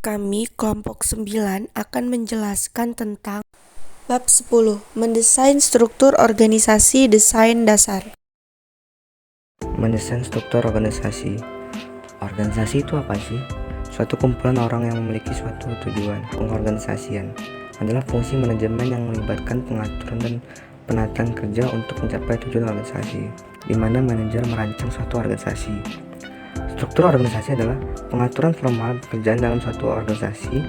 Kami kelompok 9 akan menjelaskan tentang bab 10, mendesain struktur organisasi desain dasar. Mendesain struktur organisasi. Organisasi itu apa sih? Suatu kumpulan orang yang memiliki suatu tujuan. Pengorganisasian adalah fungsi manajemen yang melibatkan pengaturan dan penataan kerja untuk mencapai tujuan organisasi, di mana manajer merancang suatu organisasi. Struktur organisasi adalah pengaturan formal pekerjaan dalam suatu organisasi.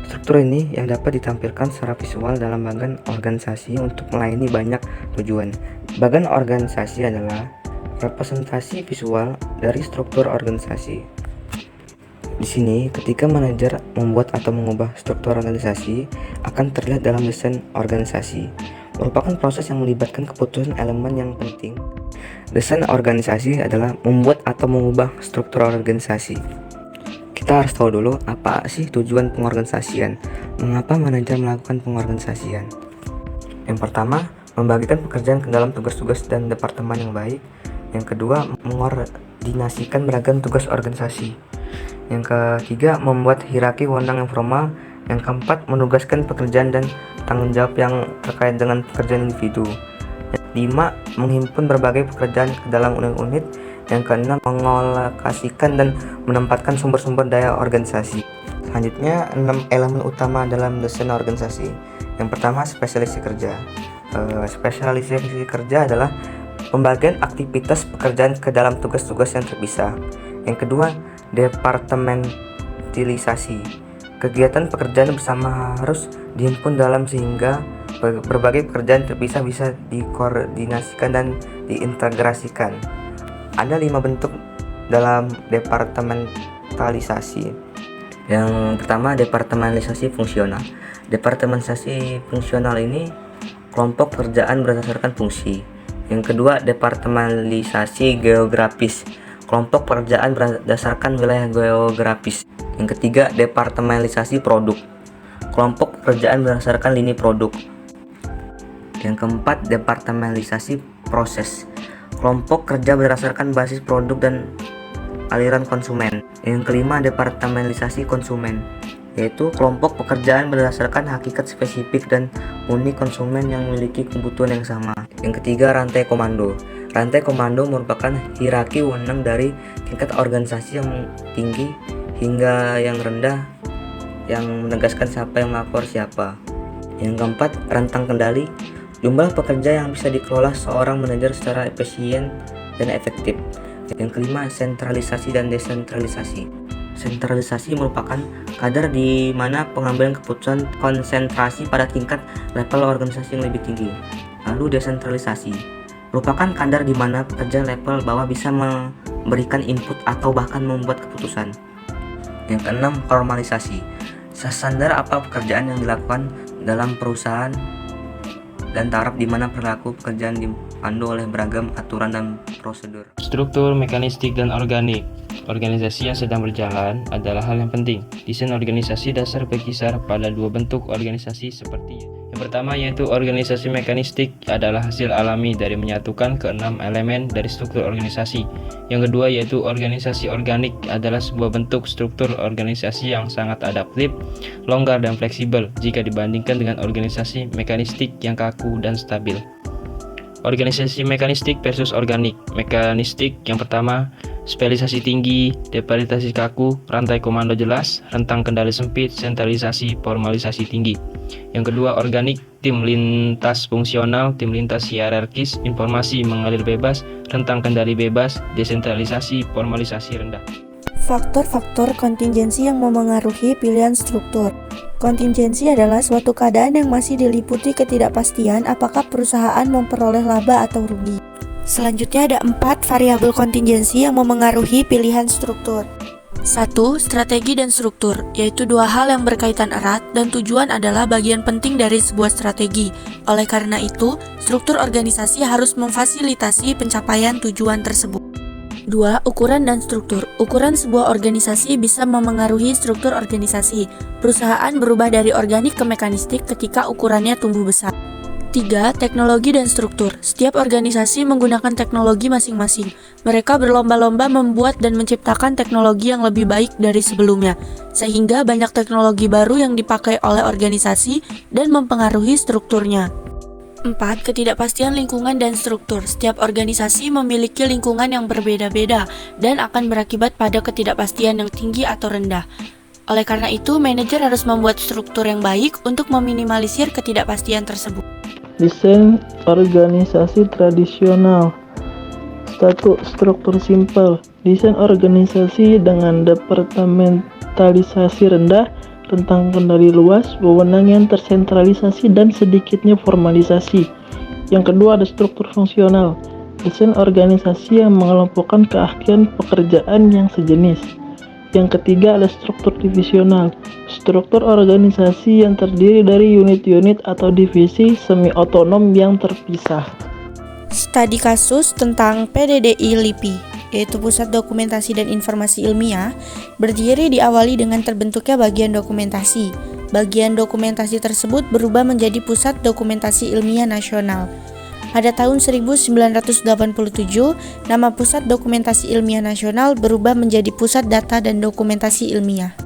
Struktur ini yang dapat ditampilkan secara visual dalam bagan organisasi untuk melayani banyak tujuan. Bagan organisasi adalah representasi visual dari struktur organisasi. Di sini, ketika manajer membuat atau mengubah struktur organisasi, akan terlihat dalam desain organisasi. Merupakan proses yang melibatkan keputusan elemen yang penting. Desain organisasi adalah membuat atau mengubah struktur organisasi. Kita harus tahu dulu apa sih tujuan pengorganisasian. Mengapa manajer melakukan pengorganisasian? Yang pertama, membagikan pekerjaan ke dalam tugas-tugas dan departemen yang baik. Yang kedua, mengordinasikan beragam tugas organisasi. Yang ketiga, membuat hierarki wewenang yang formal. Yang keempat, menugaskan pekerjaan dan tanggung jawab yang terkait dengan pekerjaan individu. Yang 5, menghimpun berbagai pekerjaan ke dalam unit-unit. Yang keenam, mengalokasikan dan menempatkan sumber-sumber daya organisasi. Selanjutnya, 6 elemen utama dalam desain organisasi. Yang pertama, spesialisasi kerja. Spesialisasi kerja adalah pembagian aktivitas pekerjaan ke dalam tugas-tugas yang terpisah. Yang kedua, departementalisasi. Kegiatan pekerjaan bersama harus dihimpun dalam sehingga berbagai pekerjaan terpisah bisa dikoordinasikan dan diintegrasikan. Ada 5 bentuk dalam departementalisasi. Yang pertama, departementalisasi fungsional. Departementalisasi fungsional ini kelompok pekerjaan berdasarkan fungsi. Yang kedua, departementalisasi geografis. Kelompok pekerjaan berdasarkan wilayah geografis. Yang ketiga, departementalisasi produk. Kelompok pekerjaan berdasarkan lini produk. Yang keempat, departementalisasi proses. Kelompok kerja berdasarkan basis produk dan aliran konsumen. Yang kelima, departementalisasi konsumen, yaitu kelompok pekerjaan berdasarkan hakikat spesifik dan unik konsumen yang memiliki kebutuhan yang sama. Yang ketiga, rantai komando. Rantai komando merupakan hierarki wewenang dari tingkat organisasi yang tinggi hingga yang rendah yang menegaskan siapa yang melapor siapa. Yang keempat, rentang kendali. Jumlah pekerja yang bisa dikelola seorang manajer secara efisien dan efektif. Yang kelima, sentralisasi dan desentralisasi. Sentralisasi merupakan kadar di mana pengambilan keputusan konsentrasi pada tingkat level organisasi yang lebih tinggi. Lalu desentralisasi merupakan kadar di mana pekerja level bawah bisa memberikan input atau bahkan membuat keputusan. Yang keenam, formalisasi. Standar apa pekerjaan yang dilakukan dalam perusahaan dan taraf di mana perilaku pekerjaan dipandu oleh beragam aturan dan prosedur. Struktur, mekanistik, dan organik. Organisasi yang sedang berjalan adalah hal yang penting. Desain organisasi dasar berkisar pada 2 bentuk organisasi seperti yang pertama, yaitu organisasi mekanistik, adalah hasil alami dari menyatukan ke-6 elemen dari struktur organisasi. Yang kedua, yaitu organisasi organik, adalah sebuah bentuk struktur organisasi yang sangat adaptif, longgar, dan fleksibel jika dibandingkan dengan organisasi mekanistik yang kaku dan stabil. Organisasi mekanistik versus organik. Mekanistik yang pertama, spesialisasi tinggi, departementalisasi kaku, rantai komando jelas, rentang kendali sempit, sentralisasi, formalisasi tinggi. Yang kedua, organik, tim lintas fungsional, tim lintas hierarkis, informasi mengalir bebas, rentang kendali bebas, desentralisasi, formalisasi rendah. Faktor-faktor kontingensi yang memengaruhi pilihan struktur. Kontingensi adalah suatu keadaan yang masih diliputi ketidakpastian apakah perusahaan memperoleh laba atau rugi. Selanjutnya ada 4 variabel kontingensi yang memengaruhi pilihan struktur. 1. Strategi dan struktur, yaitu 2 hal yang berkaitan erat dan tujuan adalah bagian penting dari sebuah strategi. Oleh karena itu, struktur organisasi harus memfasilitasi pencapaian tujuan tersebut. 2. Ukuran dan struktur. Ukuran sebuah organisasi bisa memengaruhi struktur organisasi. Perusahaan berubah dari organik ke mekanistik ketika ukurannya tumbuh besar. 3. Teknologi dan struktur. Setiap organisasi menggunakan teknologi masing-masing. Mereka berlomba-lomba membuat dan menciptakan teknologi yang lebih baik dari sebelumnya, sehingga banyak teknologi baru yang dipakai oleh organisasi dan mempengaruhi strukturnya. 4. Ketidakpastian lingkungan dan struktur. Setiap organisasi memiliki lingkungan yang berbeda-beda dan akan berakibat pada ketidakpastian yang tinggi atau rendah. Oleh karena itu, manajer harus membuat struktur yang baik untuk meminimalisir ketidakpastian tersebut. Desain organisasi tradisional. Struktur simpel. Desain organisasi dengan departementalisasi rendah, rentang kendali luas, wewenang yang tersentralisasi dan sedikitnya formalisasi. Yang kedua ada struktur fungsional. Desain organisasi yang mengelompokkan keahlian pekerjaan yang sejenis. Yang ketiga ada struktur divisional. Struktur organisasi yang terdiri dari unit-unit atau divisi semi-otonom yang terpisah. Studi kasus tentang PDDI LIPI, yaitu Pusat Dokumentasi dan Informasi Ilmiah, berdiri diawali dengan terbentuknya bagian dokumentasi. Bagian dokumentasi tersebut berubah menjadi Pusat Dokumentasi Ilmiah Nasional. Pada tahun 1987, nama Pusat Dokumentasi Ilmiah Nasional berubah menjadi Pusat Data dan Dokumentasi Ilmiah.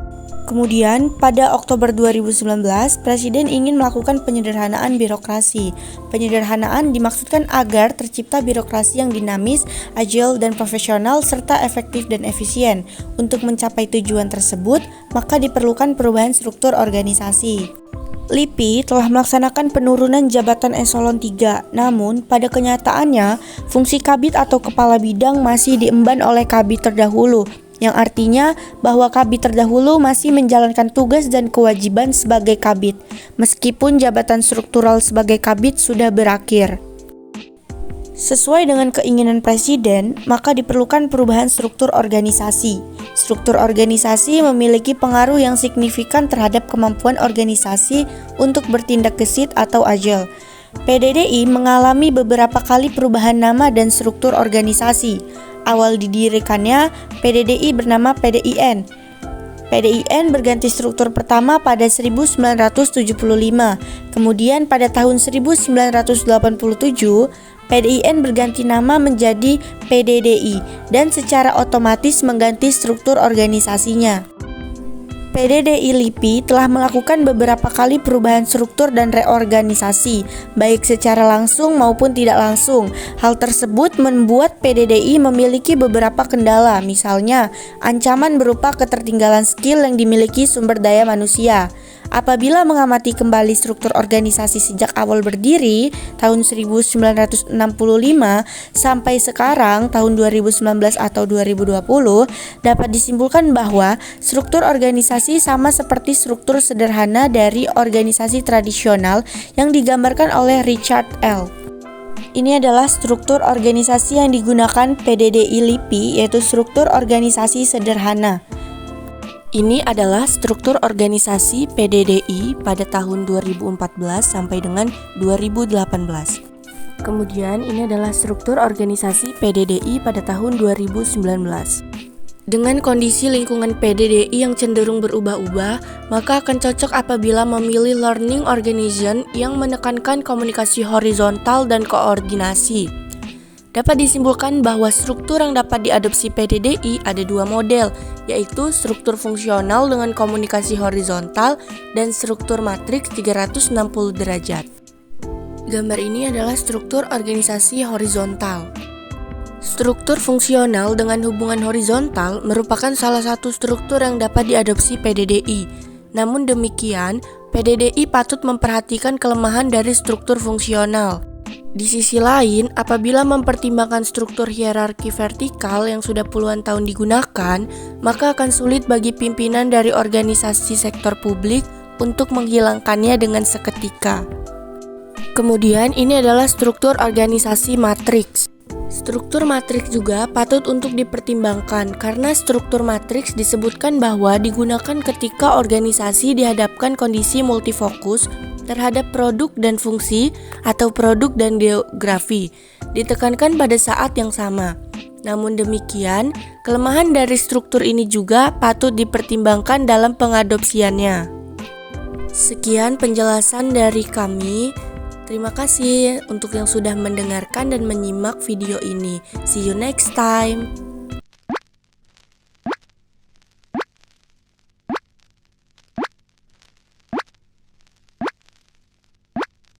Kemudian, pada Oktober 2019, Presiden ingin melakukan penyederhanaan birokrasi. Penyederhanaan dimaksudkan agar tercipta birokrasi yang dinamis, agile, dan profesional, serta efektif dan efisien. Untuk mencapai tujuan tersebut, maka diperlukan perubahan struktur organisasi. LIPI telah melaksanakan penurunan jabatan eselon 3, namun pada kenyataannya, fungsi kabid atau kepala bidang masih diemban oleh kabid terdahulu, yang artinya bahwa kabid terdahulu masih menjalankan tugas dan kewajiban sebagai kabid, meskipun jabatan struktural sebagai kabid sudah berakhir. Sesuai dengan keinginan Presiden, maka diperlukan perubahan struktur organisasi. Struktur organisasi memiliki pengaruh yang signifikan terhadap kemampuan organisasi untuk bertindak gesit atau agile. PDDI mengalami beberapa kali perubahan nama dan struktur organisasi. Awal didirikannya, PDDI bernama PDIN. PDIN berganti struktur pertama pada 1975. Kemudian pada tahun 1987, PDIN berganti nama menjadi PDDI dan secara otomatis mengganti struktur organisasinya. PDDI LIPI telah melakukan beberapa kali perubahan struktur dan reorganisasi, baik secara langsung maupun tidak langsung. Hal tersebut membuat PDDI memiliki beberapa kendala, misalnya ancaman berupa ketertinggalan skill yang dimiliki sumber daya manusia. Apabila mengamati kembali struktur organisasi sejak awal berdiri tahun 1965 sampai sekarang tahun 2019 atau 2020, dapat disimpulkan bahwa struktur organisasi sama seperti struktur sederhana dari organisasi tradisional yang digambarkan oleh Richard L. Ini adalah struktur organisasi yang digunakan PDDI LIPI, yaitu struktur organisasi sederhana. Ini adalah struktur organisasi PDDI pada tahun 2014 sampai dengan 2018. Kemudian ini adalah struktur organisasi PDDI pada tahun 2019. Dengan kondisi lingkungan PDDI yang cenderung berubah-ubah, maka akan cocok apabila memilih learning organization yang menekankan komunikasi horizontal dan koordinasi. Dapat disimpulkan bahwa struktur yang dapat diadopsi PDDI ada dua model, yaitu struktur fungsional dengan komunikasi horizontal dan struktur matriks 360 derajat. Gambar ini adalah struktur organisasi horizontal. Struktur fungsional dengan hubungan horizontal merupakan salah satu struktur yang dapat diadopsi PDDI. Namun demikian, PDDI patut memperhatikan kelemahan dari struktur fungsional. Di sisi lain, apabila mempertimbangkan struktur hierarki vertikal yang sudah puluhan tahun digunakan, maka akan sulit bagi pimpinan dari organisasi sektor publik untuk menghilangkannya dengan seketika. Kemudian, ini adalah struktur organisasi matriks. Struktur matriks juga patut untuk dipertimbangkan karena struktur matriks disebutkan bahwa digunakan ketika organisasi dihadapkan kondisi multifokus terhadap produk dan fungsi atau produk dan geografi, ditekankan pada saat yang sama. Namun demikian, kelemahan dari struktur ini juga patut dipertimbangkan dalam pengadopsiannya. Sekian penjelasan dari kami. Terima kasih untuk yang sudah mendengarkan dan menyimak video ini. See you next time.